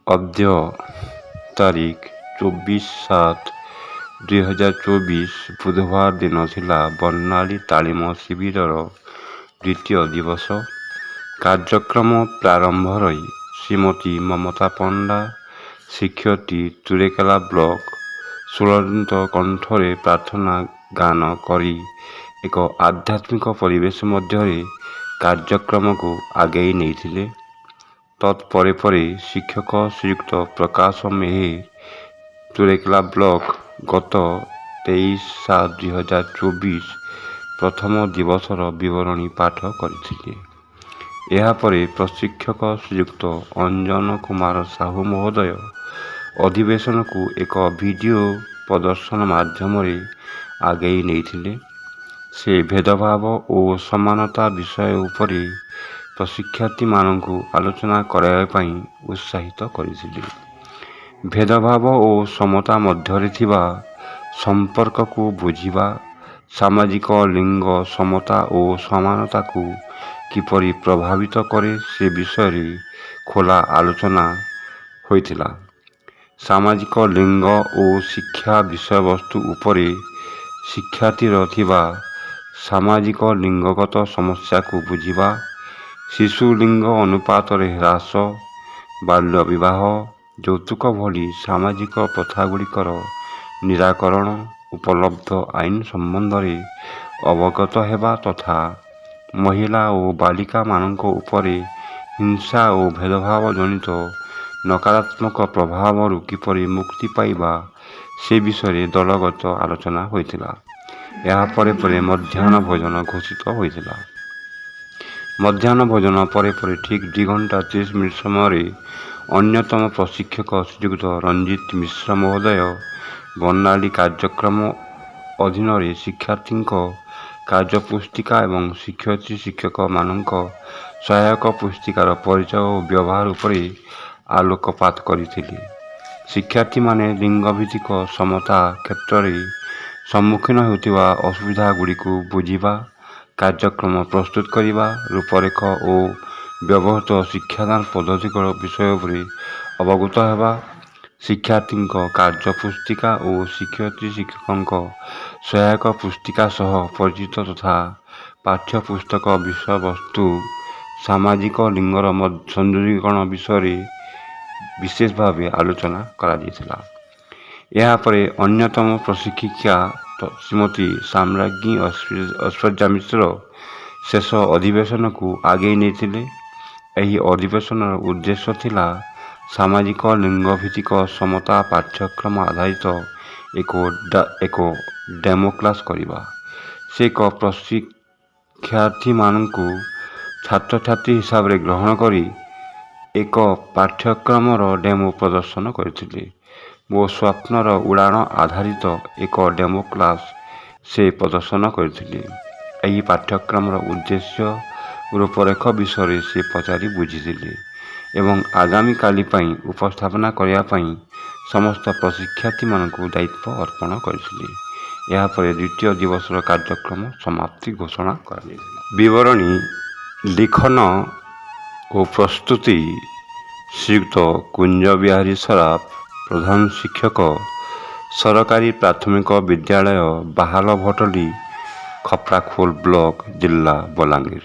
ଅଦ୍ୟ ତାରିଖ 24/7/2024 ବୁଧବାର ଦିନ ଥିଲା ବର୍ଣ୍ଣାলী ତାଲିମ ଶିବିରର ଦ୍ୱିତୀୟ ଦିବସ। କାର୍ଯ୍ୟକ୍ରମ ପ୍ରାରମ୍ଭରେ ଶ୍ରୀମତୀ ମମତା ପଣ୍ଡା, ଶିକ୍ଷୟିତ୍ରୀ, ତୁରେକେଲା ବ୍ଲକ, ସୁଲଳିତ କଣ୍ଠରେ ପ୍ରାର୍ଥନା ଗାନ କରି ଏକ ଆଧ୍ୟାତ୍ମିକ ପରିବେଶ ମଧ୍ୟରେ କାର୍ଯ୍ୟକ୍ରମକୁ ଆଗେଇ ନେଇଥିଲେ। ତତ୍ପରେ ପରେ ଶିକ୍ଷକ ଶ୍ରୀଯୁକ୍ତ ପ୍ରକାଶ ମେହେର, ତୁରେକେଲା ବ୍ଲକ ଗତ 23/7/2024 ପ୍ରଥମ ଦିବସର ବିବରଣୀ ପାଠ କରିଥିଲେ। ଏହାପରେ ପ୍ରଶିକ୍ଷକ ଶ୍ରୀଯୁକ୍ତ ଅଞ୍ଜନ କୁମାର ସାହୁ ମହୋଦୟ ଅଧିବେଶନକୁ ଏକ ଭିଡ଼ିଓ ପ୍ରଦର୍ଶନ ମାଧ୍ୟମରେ ଆଗେଇ ନେଇଥିଲେ। ସେ ଭେଦଭାବ ଓ ସମାନତା ବିଷୟ ଉପରେ ପ୍ରଶିକ୍ଷାର୍ଥୀମାନଙ୍କୁ ଆଲୋଚନା କରାଇବା ପାଇଁ ଉତ୍ସାହିତ କରିଥିଲେ। ଭେଦଭାବ ଓ ସମତା ମଧ୍ୟରେ ଥିବା ସମ୍ପର୍କକୁ ବୁଝିବା, ସାମାଜିକ ଲିଙ୍ଗ ସମତା ଓ ସମାନତାକୁ କିପରି ପ୍ରଭାବିତ କରେ ସେ ବିଷୟରେ ଖୋଲା ଆଲୋଚନା ହୋଇଥିଲା। ସାମାଜିକ ଲିଙ୍ଗ ଓ ଶିକ୍ଷା ବିଷୟବସ୍ତୁ ଉପରେ ଶିକ୍ଷାର୍ଥୀର ଥିବା ସାମାଜିକ ଲିଙ୍ଗଗତ ସମସ୍ୟାକୁ ବୁଝିବା, ଶିଶୁ ଲିଙ୍ଗ ଅନୁପାତରେ ହ୍ରାସ, ବାଲ୍ୟ ବିବାହ, ଯୌତୁକ ଭଳି ସାମାଜିକ ପ୍ରଥାଗୁଡ଼ିକର ନିରାକରଣ, ଉପଲବ୍ଧ ଆଇନ ସମ୍ବନ୍ଧରେ ଅବଗତ ହେବା ତଥା ମହିଳା ଓ ବାଳିକାମାନଙ୍କ ଉପରେ ହିଂସା ଓ ଭେଦଭାବ ଜନିତ ନକାରାତ୍ମକ ପ୍ରଭାବରୁ କିପରି ମୁକ୍ତି ପାଇବା ସେ ବିଷୟରେ ଦଳଗତ ଆଲୋଚନା ହୋଇଥିଲା। ଏହାପରେ ପରେ ମଧ୍ୟାହ୍ନ ଭୋଜନ ଘୋଷିତ ହୋଇଥିଲା। ମଧ୍ୟାହ୍ନ ଭୋଜନ ପରେ ପରେ ଠିକ୍ 2 ଘଣ୍ଟା 30 ମିନିଟ୍ ସମୟରେ ଅନ୍ୟତମ ପ୍ରଶିକ୍ଷକ ଶ୍ରୀଯୁକ୍ତ ରଞ୍ଜିତ ମିଶ୍ର ମହୋଦୟ ବର୍ଣ୍ଣାলী କାର୍ଯ୍ୟକ୍ରମ ଅଧୀନରେ ଶିକ୍ଷାର୍ଥୀଙ୍କ କାର୍ଯ୍ୟପୁସ୍ତିକା ଏବଂ ଶିକ୍ଷୟିତ୍ରୀ ଶିକ୍ଷକମାନଙ୍କ ସହାୟକ ପୁସ୍ତିକାର ପରିଚୟ ଓ ବ୍ୟବହାର ଉପରେ ଆଲୋକପାତ କରିଥିଲେ। ଶିକ୍ଷାର୍ଥୀମାନେ ଲିଙ୍ଗଭିତ୍ତିକ ସମତା କ୍ଷେତ୍ରରେ ସମ୍ମୁଖୀନ ହେଉଥିବା ଅସୁବିଧାଗୁଡ଼ିକୁ ବୁଝିବା, କାର୍ଯ୍ୟକ୍ରମ ପ୍ରସ୍ତୁତ କରିବା, ରୂପରେଖ ଓ ବ୍ୟବହୃତ ଶିକ୍ଷାଦାନ ପଦ୍ଧତିಗಳ ବିଷୟ ଉପରେ ଅବଗତ ହେବା, ଶିକ୍ଷାର୍ଥୀଙ୍କ କାର୍ଯ୍ୟପୁସ୍ତିକା ଓ ଶିକ୍ଷୟିତ୍ରୀ ଶିକ୍ଷକଙ୍କ ସହାୟକ ପୁସ୍ତିକା ସହ ପରିଚିତ ତଥା ପାଠ୍ୟପୁସ୍ତକ ବିଷୟବସ୍ତୁ ସାମାଜିକ ଲିଙ୍ଗର ସଂଯୋଗୀକରଣ ବିଷୟରେ ବିଶେଷ ଭାବେ ଆଲୋଚନା କରାଯାଇଥିଲା। ଏହାପରେ ଅନ୍ୟତମ ପ୍ରଶିକ୍ଷିକା ଶ୍ରୀମତୀ ସାମ୍ରାଜ୍ଞୀ ଐଶ୍ୱର୍ଯ୍ୟା ମିଶ୍ର ଶେଷ ଅଧିବେଶନକୁ ଆଗେଇ ନେଇଥିଲେ। ଏହି ଅଧିବେଶନର ଉଦ୍ଦେଶ୍ୟ ଥିଲା ସାମାଜିକ ଲିଙ୍ଗଭିତ୍ତିକ ସମତା ପାଠ୍ୟକ୍ରମ ଆଧାରିତ ଏକ ଡେମୋ କ୍ଲାସ୍ କରିବା। ସେ ଏକ ପ୍ରଶିକ୍ଷାର୍ଥୀମାନଙ୍କୁ ଛାତ୍ରଛାତ୍ରୀ ହିସାବରେ ଗ୍ରହଣ କରି ଏକ ପାଠ୍ୟକ୍ରମର ଡେମୋ ପ୍ରଦର୍ଶନ କରିଥିଲେ। ମୋ ସ୍ୱପ୍ନର ଉଡ଼ାଣ ଆଧାରିତ ଏକ ଡେମୋ କ୍ଲାସ୍ ସେ ପ୍ରଦର୍ଶନ କରିଥିଲେ। ଏହି ପାଠ୍ୟକ୍ରମର ଉଦ୍ଦେଶ୍ୟ, ରୂପରେଖ ବିଷୟରେ ସେ ପଚାରି ବୁଝିଥିଲେ ଏବଂ ଆଗାମୀକାଲି ପାଇଁ ଉପସ୍ଥାପନା କରିବା ପାଇଁ ସମସ୍ତ ପ୍ରଶିକ୍ଷାର୍ଥୀମାନଙ୍କୁ ଦାୟିତ୍ୱ ଅର୍ପଣ କରିଥିଲେ। ଏହାପରେ ଦ୍ୱିତୀୟ ଦିବସର କାର୍ଯ୍ୟକ୍ରମ ସମାପ୍ତି ଘୋଷଣା କରାଯାଇଥିଲା। ବିବରଣୀ ଲିଖନ ଓ ପ୍ରସ୍ତୁତି ଶ୍ରୀଯୁକ୍ତ କୁଞ୍ଜ ବିହାରୀ ସରାଫ, ପ୍ରଧାନ ଶିକ୍ଷକ, ସରକାରୀ ପ୍ରାଥମିକ ବିଦ୍ୟାଳୟ ବାହାଲଭଟଲି, ଖପ୍ରାଖୋଲ ବ୍ଲକ, ଜିଲ୍ଲା ବଲାଙ୍ଗୀର।